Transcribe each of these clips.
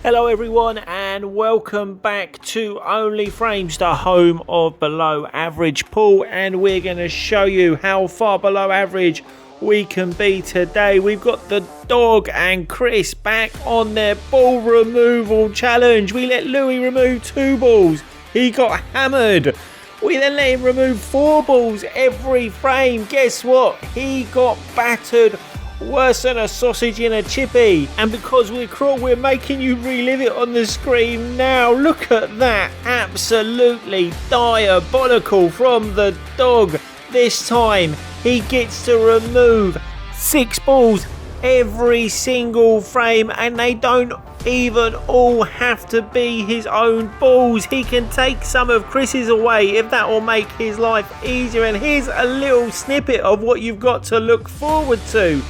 Hello everyone and welcome back to Only Frames, the home of below average pool, and we're going to show you how far below average we can be today. We've got the dog and Chris back on their ball removal challenge. We let Louie remove 2 balls. He got hammered. We then let him remove 4 balls every frame. Guess what? He got battered worse than a sausage in a chippy. And because we're cruel, we're making you relive it on the screen now. Look at that. Absolutely diabolical from the dog. This time he gets to remove 6 balls every single frame, and they don't even all have to be his own balls. He can take some of Chris's away if that will make his life easier. And here's a little snippet of what you've got to look forward to.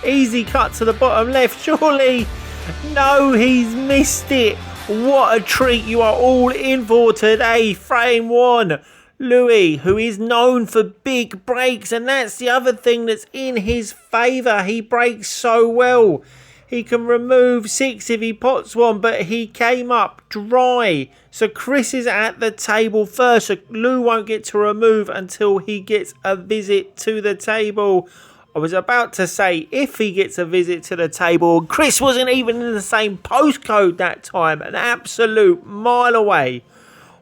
Easy cut to the bottom left, surely. No, he's missed it. What a treat you are all in for today. Frame 1. Louie, who is known for big breaks, and that's the other thing that's in his favour. He breaks so well. He can remove 6 if he pots one, but he came up dry. So Chris is at the table first, so Lou won't get to remove until he gets a visit to the table. I was about to say if he gets a visit to the table. Chris wasn't even in the same postcode that time, an absolute mile away.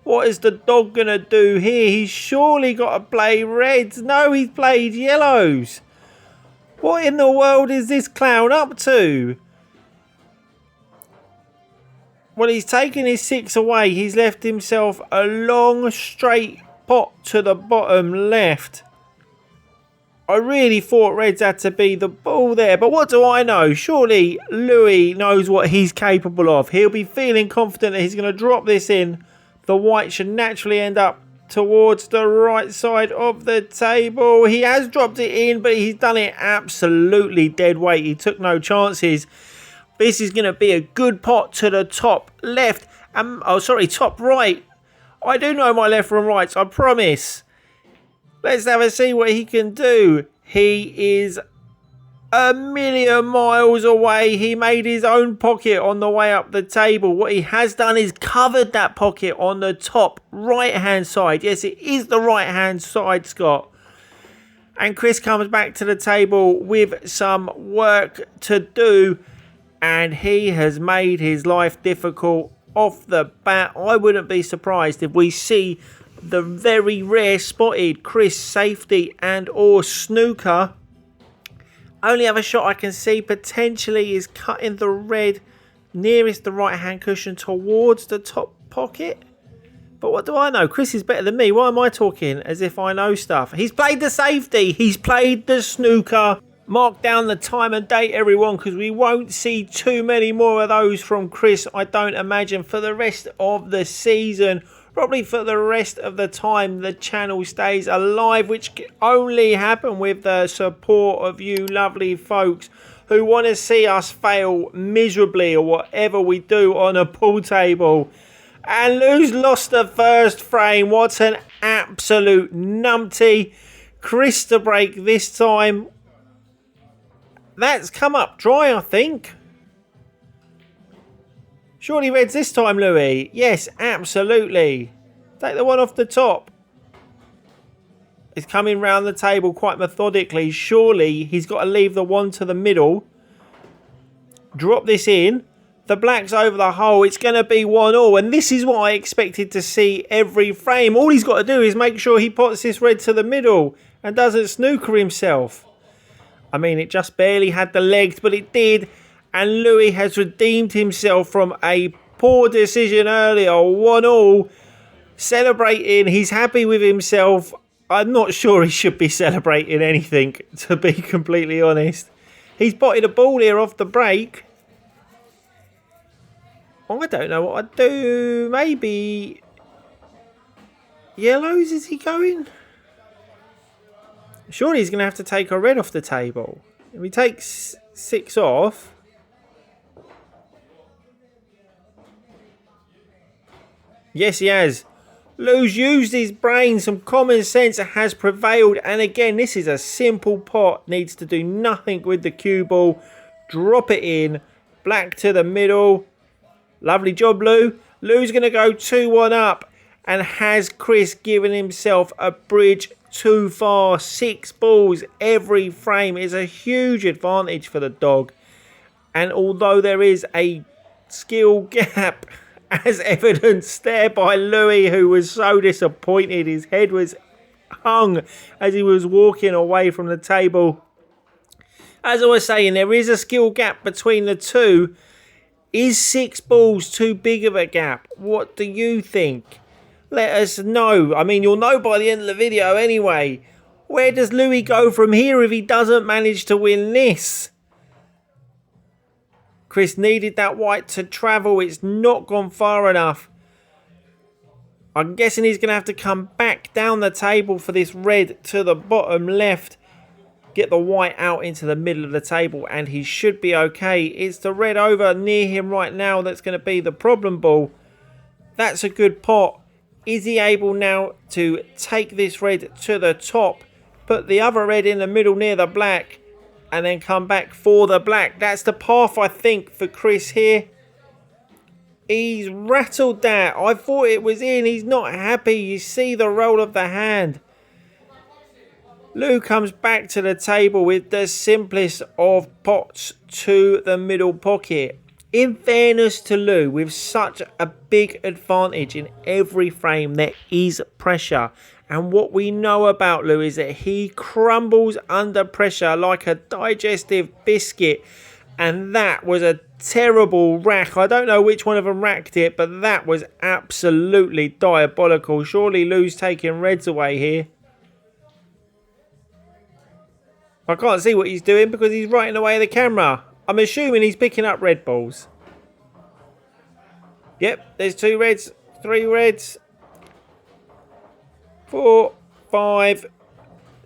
What is the dog going to do here? He's surely got to play reds. No, he's played yellows. What in the world is this clown up to? Well, he's taken his 6 away. He's left himself a long straight pot to the bottom left. I really thought reds had to be the ball there, but what do I know? Surely Louie knows what he's capable of. He'll be feeling confident that he's going to drop this in. The white should naturally end up towards the right side of the table. He has dropped it in, but he's done it absolutely dead weight. He took no chances. This is going to be a good pot to the top left. Top right. I do know my left from rights, I promise. Let's have a see what he can do. He is a million miles away. He made his own pocket on the way up the table. What he has done is covered that pocket on the top right hand side. Yes, it is the right hand side, Scott. And Chris comes back to the table with some work to do, and he has made his life difficult off the bat. I wouldn't be surprised if we see the very rare spotted Chris safety and or snooker. Only other shot I can see potentially is cutting the red nearest the right hand cushion towards the top pocket. But what do I know? Chris is better than me. Why am I talking as if I know stuff? He's played the safety. He's played the snooker. Mark down the time and date, everyone, because we won't see too many more of those from Chris, I don't imagine, for the rest of the season. Probably for the rest of the time the channel stays alive, which can only happen with the support of you lovely folks who want to see us fail miserably or whatever we do on a pool table. And Lou's lost the first frame. What an absolute numpty. Chris to break this time. That's come up dry, I think. Surely reds this time, Louie. Yes, absolutely. Take the one off the top. It's coming round the table quite methodically. Surely he's got to leave the one to the middle. Drop this in. The black's over the hole. It's going to be 1-1. And this is what I expected to see every frame. All he's got to do is make sure he pots this red to the middle and doesn't snooker himself. I mean, it just barely had the legs, but it did. And Louie has redeemed himself from a poor decision earlier. 1-1. Celebrating. He's happy with himself. I'm not sure he should be celebrating anything, to be completely honest. He's potted a ball here off the break. I don't know what I'd do. Maybe yellows, is he going? Surely he's going to have to take a red off the table. If he takes 6 off. Yes, he has. Lou's used his brain. Some common sense has prevailed. And again, this is a simple pot. Needs to do nothing with the cue ball. Drop it in. Black to the middle. Lovely job, Lou. Lou's going to go 2-1 up. And has Chris given himself a bridge too far? 6 balls every frame is a huge advantage for the dog. And although there is a skill gap, as evidenced there by Louie, who was so disappointed, his head was hung as he was walking away from the table. As I was saying, there is a skill gap between the two. Is 6 balls too big of a gap? What do you think? Let us know. I mean, you'll know by the end of the video anyway. Where does Louie go from here if he doesn't manage to win this? Chris needed that white to travel. It's not gone far enough. I'm guessing he's going to have to come back down the table for this red to the bottom left. Get the white out into the middle of the table and he should be okay. It's the red over near him right now that's going to be the problem ball. That's a good pot. Is he able now to take this red to the top, put the other red in the middle near the black, and then come back for the black? That's the path, I think, for Chris here. He's rattled that. I thought it was in. He's not happy. You see the roll of the hand. Lou comes back to the table with the simplest of pots to the middle pocket. In fairness to Lou, with such a big advantage in every frame, there is pressure. And what we know about Lou is that he crumbles under pressure like a digestive biscuit. And that was a terrible rack. I don't know which one of them racked it, but that was absolutely diabolical. Surely Lou's taking reds away here. I can't see what he's doing because he's right in the way of the camera. I'm assuming he's picking up red balls. Yep, there's 2 reds, 3 reds, 4, 5,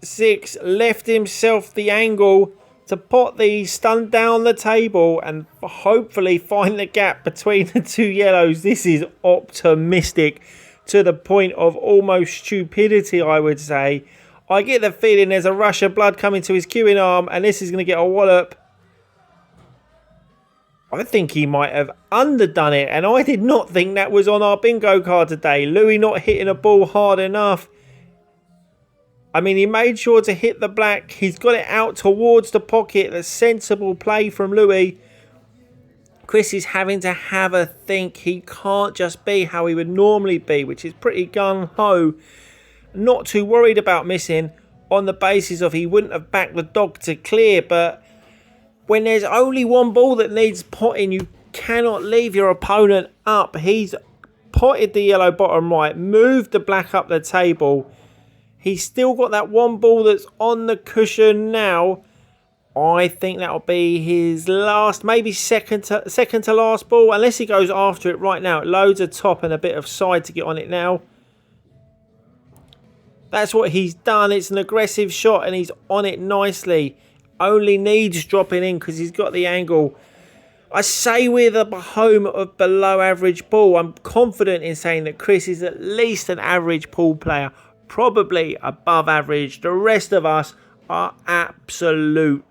6. Left himself the angle to pot these, stun down the table and hopefully find the gap between the 2 yellows. This is optimistic to the point of almost stupidity, I would say. I get the feeling there's a rush of blood coming to his queuing arm and this is going to get a wallop. I think he might have underdone it and I did not think that was on our bingo card today. Louie not hitting a ball hard enough. I mean, he made sure to hit the black. He's got it out towards the pocket. A sensible play from Louie. Chris is having to have a think. He can't just be how he would normally be, which is pretty gung-ho. Not too worried about missing on the basis of he wouldn't have backed the dog to clear. But when there's only 1 ball that needs potting, you cannot leave your opponent up. He's potted the yellow bottom right, moved the black up the table. He's still got that 1 ball that's on the cushion now. I think that'll be his last, maybe second to last ball, unless he goes after it right now. Loads of top and a bit of side to get on it now. That's what he's done. It's an aggressive shot and he's on it nicely. Only needs dropping in because he's got the angle. I say we're the home of below average pool. I'm confident in saying that Chris is at least an average pool player. Probably above average. The rest of us are absolute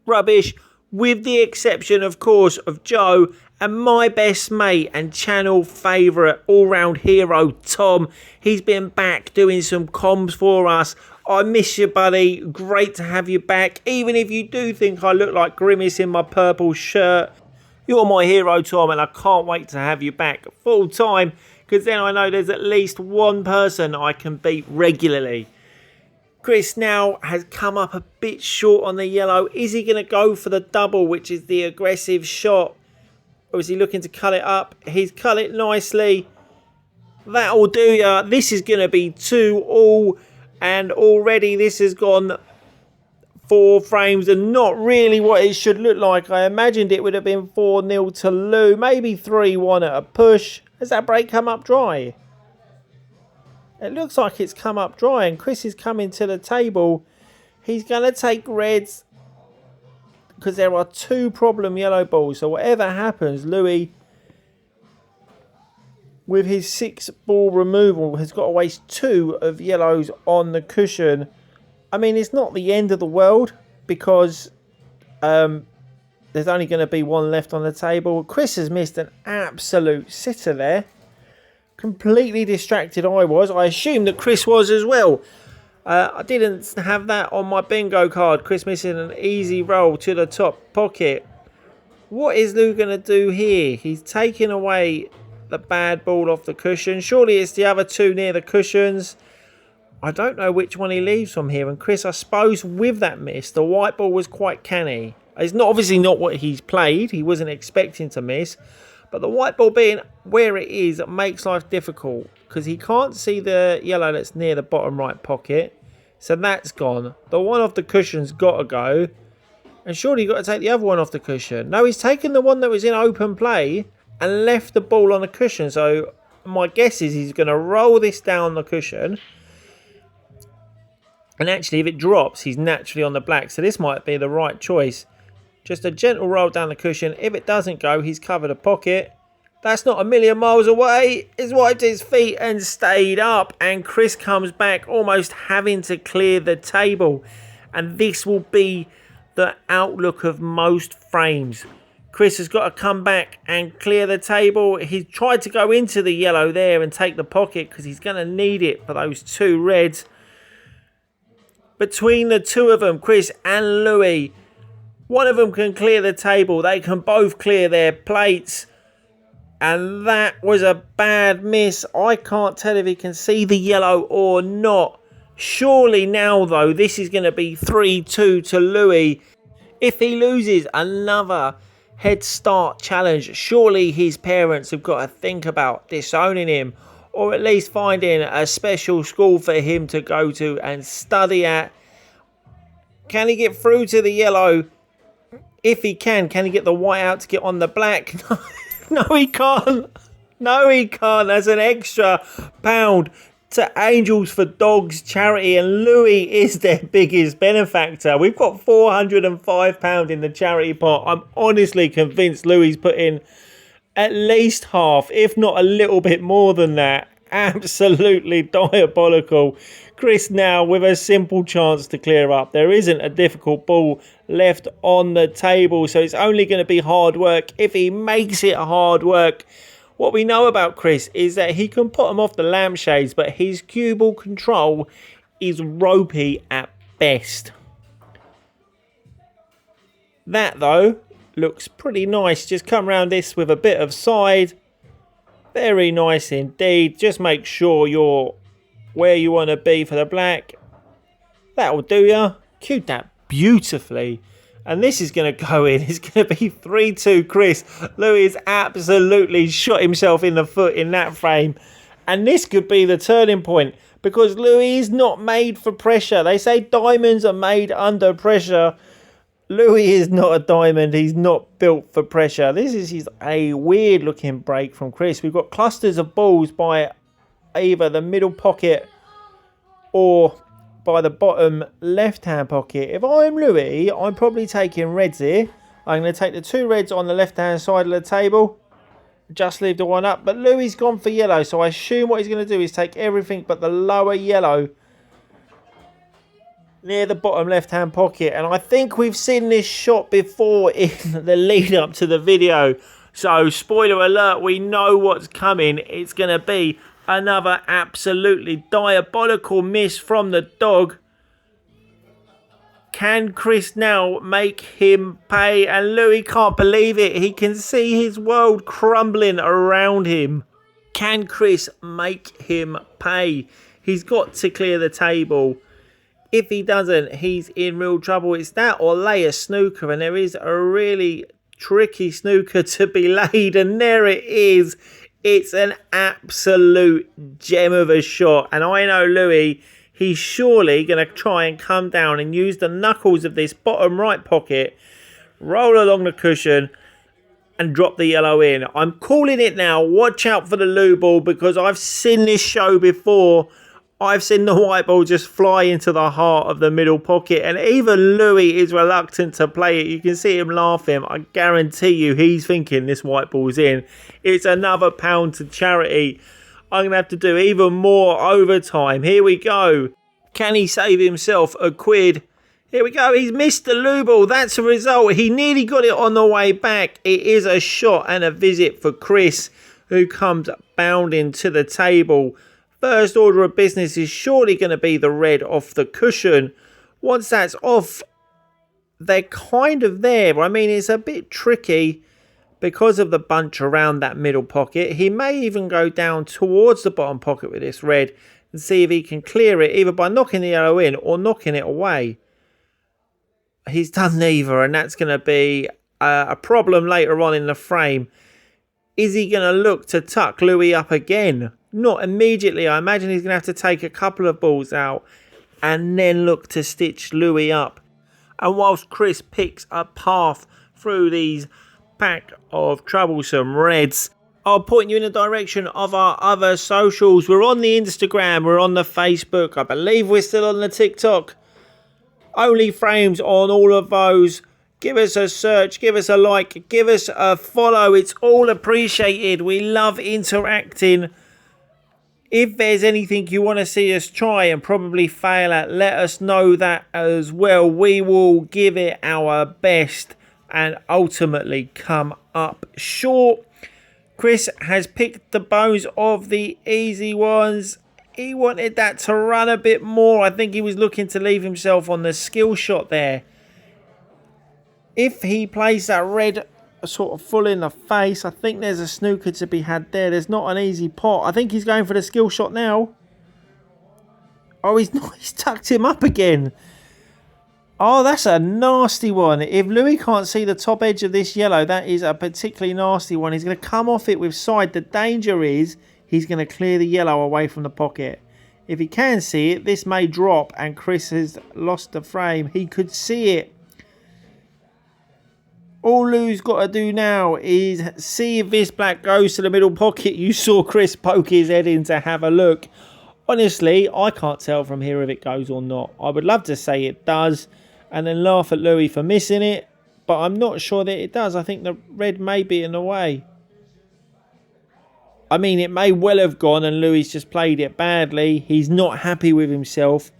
rubbish. With the exception, of course, of Joe and my best mate and channel favourite all-round hero, Tom. He's been back doing some comms for us. I miss you, buddy. Great to have you back. Even if you do think I look like Grimace in my purple shirt, you're my hero, Tom, and I can't wait to have you back full time, because then I know there's at least 1 person I can beat regularly. Chris now has come up a bit short on the yellow. Is he going to go for the double, which is the aggressive shot? Or is he looking to cut it up? He's cut it nicely. That'll do ya. This is going to be 2-all. And already this has gone 4 frames and not really what it should look like. I imagined it would have been 4-0 to Lou. Maybe 3-1 at a push. Has that break come up dry? It looks like it's come up dry and Chris is coming to the table. He's going to take reds because there are 2 problem yellow balls. So whatever happens, Louie, with his 6-ball removal, has got to waste 2 of yellows on the cushion. I mean, it's not the end of the world because There's only going to be one left on the table. Chris has missed an absolute sitter there. Completely distracted I was. I assumed that Chris was as well. I didn't have that on my bingo card. Chris missing an easy roll to the top pocket. What is Lou going to do here? He's taking away the bad ball off the cushion. Surely it's the other two near the cushions. I don't know which one he leaves from here. And Chris, I suppose with that miss, the white ball was quite canny. It's not obviously not what he's played. He wasn't expecting to miss. But the white ball being where it is, it makes life difficult. Because he can't see the yellow that's near the bottom right pocket. So that's gone. The one off the cushion's got to go. And surely you've got to take the other one off the cushion. No, he's taken the one that was in open play and left the ball on the cushion. So my guess is he's going to roll this down the cushion. And actually, if it drops, he's naturally on the black. So this might be the right choice. Just a gentle roll down the cushion. If it doesn't go, he's covered a pocket. That's not a million miles away. He's wiped his feet and stayed up. And Chris comes back almost having to clear the table. And this will be the outlook of most frames. Chris has got to come back and clear the table. He's tried to go into the yellow there and take the pocket because he's going to need it for those two reds. Between the two of them, Chris and Louie, one of them can clear the table. They can both clear their plates. And that was a bad miss. I can't tell if he can see the yellow or not. Surely now, though, this is going to be 3-2 to Louie. If he loses another head start challenge, surely his parents have got to think about disowning him. Or at least finding a special school for him to go to and study at. Can he get through to the yellow? If he can he get the white out to get on the black? No, he can't. No, he can't. That's an extra £1 to Angels for Dogs charity, and Louie is their biggest benefactor. We've got £405 in the charity pot. I'm honestly convinced Louie's put in at least half, if not a little bit more than that. Absolutely diabolical. Chris now with a simple chance to clear up. There isn't a difficult ball left on the table, so it's only going to be hard work if he makes it hard work. What we know about Chris is that he can put him off the lampshades, but his cue ball control is ropey at best. That, though, looks pretty nice. Just come around this with a bit of side. Very nice indeed. Just make sure you're where you want to be for the black. That'll do ya. Cued that beautifully. And this is going to go in. It's going to be 3-2 Chris. Louie has absolutely shot himself in the foot in that frame. And this could be the turning point. Because Louie is not made for pressure. They say diamonds are made under pressure. Louie is not a diamond. He's not built for pressure. This is a weird looking break from Chris. We've got clusters of balls by either the middle pocket or by the bottom left hand pocket. If I'm Louie, I'm probably taking reds here. I'm going to take the two reds on the left hand side of the table. Just leave the one up. But Louie's gone for yellow. So I assume what he's going to do is take everything but the lower yellow near the bottom left hand pocket. And I think we've seen this shot before in the lead up to the video. So spoiler alert, we know what's coming. It's going to be another absolutely diabolical miss from the dog. Can Chris now make him pay? And Louie can't believe it. He can see his world crumbling around him. Can Chris make him pay? He's got to clear the table. If he doesn't, he's in real trouble. It's that or lay a snooker. And there is a really tricky snooker to be laid. And there it is. It's an absolute gem of a shot. And I know Louie, he's surely going to try and come down and use the knuckles of this bottom right pocket, roll along the cushion and drop the yellow in. I'm calling it now. Watch out for the Lou ball because I've seen this show before. I've seen the white ball just fly into the heart of the middle pocket. And even Louie is reluctant to play it. You can see him laughing. I guarantee you he's thinking this white ball's in. It's another £1 to charity. I'm going to have to do even more overtime. Here we go. Can he save himself a quid? Here we go. He's missed the loo ball. That's a result. He nearly got it on the way back. It is a shot and a visit for Chris, who comes bounding to the table. First order of business is surely going to be the red off the cushion. Once that's off, they're kind of there. I mean, it's a bit tricky because of the bunch around that middle pocket. He may even go down towards the bottom pocket with this red and see if he can clear it, either by knocking the yellow in or knocking it away. He's done neither, and that's going to be a problem later on in the frame. Is he going to look to tuck Louie up again? Not immediately. I imagine he's going to have to take a couple of balls out and then look to stitch Louie up. And whilst Chris picks a path through these pack of troublesome reds, I'll point you in the direction of our other socials. We're on the Instagram, we're on the Facebook, I believe we're still on the TikTok. Only frames on all of those. Give us a search, give us a like, give us a follow. It's all appreciated. We love interacting. If there's anything you want to see us try and probably fail at, let us know that as well. We will give it our best and ultimately come up short. Chris has picked the bones of the easy ones. He wanted that to run a bit more. I think he was looking to leave himself on the skill shot there. If he plays that red sort of full in the face, I think there's a snooker to be had there. There's not an easy pot. I think he's going for the skill shot now. Oh, he's not. He's tucked him up again. Oh, that's a nasty one. If Louie can't see the top edge of this yellow, that is a particularly nasty one. He's going to come off it with side. The danger is he's going to clear the yellow away from the pocket. If he can see it, this may drop and Chris has lost the frame. He could see it. All Lou's got to do now is see if this black goes to the middle pocket. You saw Chris poke his head in to have a look. Honestly, I can't tell from here if it goes or not. I would love to say it does and then laugh at Louie for missing it, but I'm not sure that it does. I think the red may be in the way. I mean, it may well have gone and Louie's just played it badly. He's not happy with himself.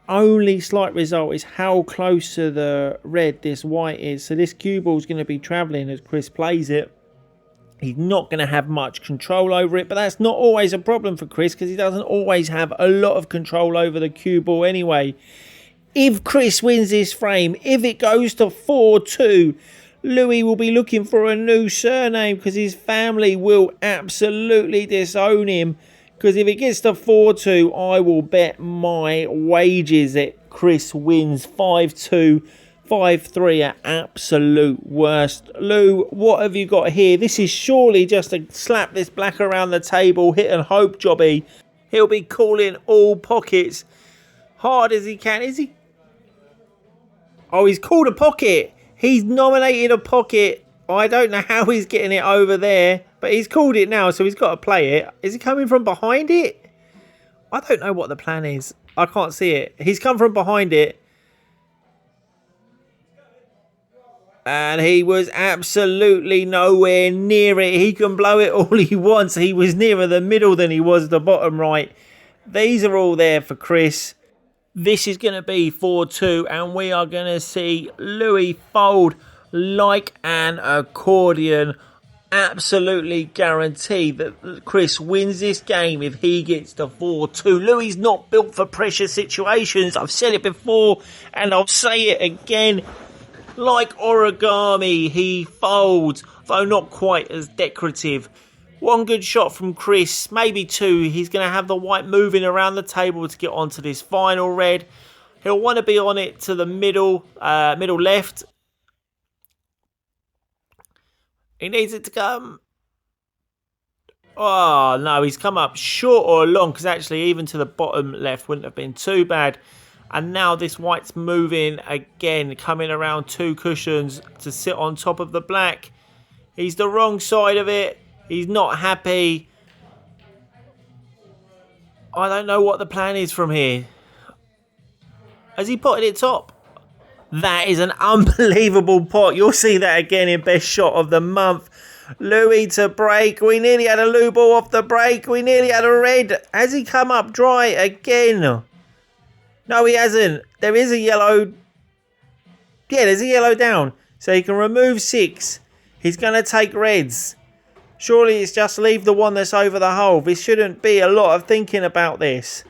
Only slight result is how close to the red this white is. So this cue ball is going to be travelling as Chris plays it. He's not going to have much control over it, but that's not always a problem for Chris because he doesn't always have a lot of control over the cue ball anyway. If Chris wins this frame, if it goes to 4-2, Louie will be looking for a new surname because his family will absolutely disown him. Because if it gets to 4-2, I will bet my wages that Chris wins 5-2, 5-3 at absolute worst. Lou, what have you got here? This is surely just a slap this black around the table, hit and hope jobby. He'll be calling all pockets hard as he can. Is he? Oh, he's called a pocket. He's nominated a pocket. I don't know how he's getting it over there, but he's called it now, so he's got to play it. Is he coming from behind it? I don't know what the plan is. I can't see it. He's come from behind it. And he was absolutely nowhere near it. He can blow it all he wants. He was nearer the middle than he was the bottom right. These are all there for Chris. This is going to be 4-2, and we are going to see Louie fold like an accordion. Absolutely guarantee that Chris wins this game if he gets to 4-2. Louie's not built for pressure situations. I've said it before, and I'll say it again. Like origami, he folds, though not quite as decorative. One good shot from Chris, maybe two. He's going to have the white moving around the table to get onto this final red. He'll want to be on it to the middle left. He needs it to come. Oh, no, he's come up short or long, because actually even to the bottom left wouldn't have been too bad. And now this white's moving again, coming around two cushions to sit on top of the black. He's the wrong side of it. He's not happy. I don't know what the plan is from here. Has he potted it top? That is an unbelievable pot. You'll see that again in best shot of the month. Louie to break. We nearly had a Lou ball off the break. We nearly had a red. Has he come up dry again? No, he hasn't. There is a yellow. Yeah, there's a yellow down. So he can remove 6. He's going to take reds. Surely it's just leave the one that's over the hole. This shouldn't be a lot of thinking about this.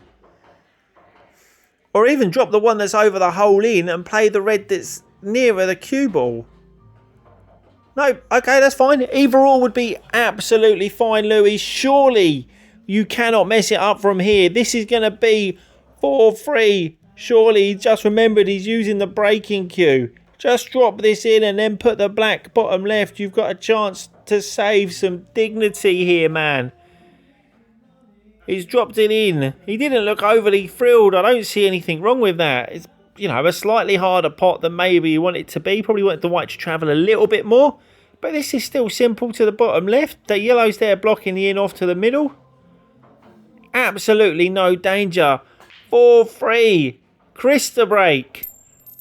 Or even drop the one that's over the hole in and play the red that's nearer the cue ball. No, okay, that's fine. Either or would be absolutely fine, Louie. Surely you cannot mess it up from here. This is going to be 4-3. Surely he just remembered he's using the breaking cue. Just drop this in and then put the black bottom left. You've got a chance to save some dignity here, man. He's dropped it in. He didn't look overly thrilled. I don't see anything wrong with that. It's, you know, a slightly harder pot than maybe you want it to be. Probably wanted the white to travel a little bit more. But this is still simple to the bottom left. The yellow's there blocking the in off to the middle. Absolutely no danger. 4-3. Chris the break.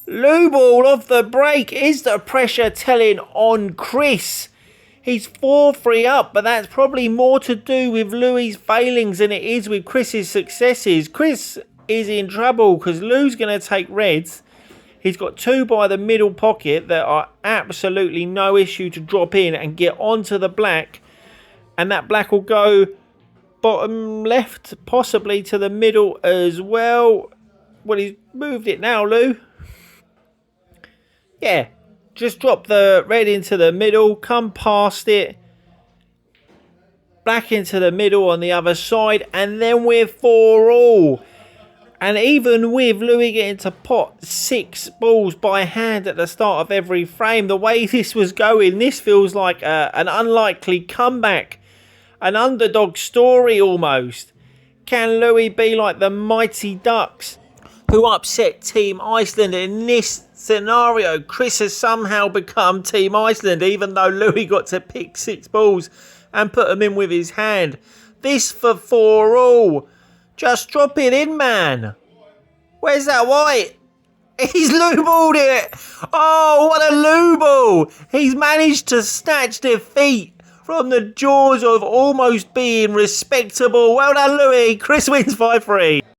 Lou ball off the break. Is the pressure telling on Chris? He's 4-3 up, but that's probably more to do with Louie's failings than it is with Chris's successes. Chris is in trouble because Lou's going to take reds. He's got 2 by the middle pocket that are absolutely no issue to drop in and get onto the black. And that black will go bottom left, possibly to the middle as well. Well, he's moved it now, Lou. Yeah. Just drop the red into the middle, come past it, black into the middle on the other side, and then we're 4-all. And even with Louie getting to pot 6 balls by hand at the start of every frame, the way this was going, this feels like an unlikely comeback, an underdog story almost. Can Louie be like the Mighty Ducks, who upset Team Iceland in this scenario? Chris has somehow become Team Iceland, even though Louie got to pick 6 balls and put them in with his hand. This for 4-all. Just drop it in, man. Where's that white? He's Lou balled it. Oh, what a Lou ball. He's managed to snatch defeat from the jaws of almost being respectable. Well done, Louie. Chris wins 5-3.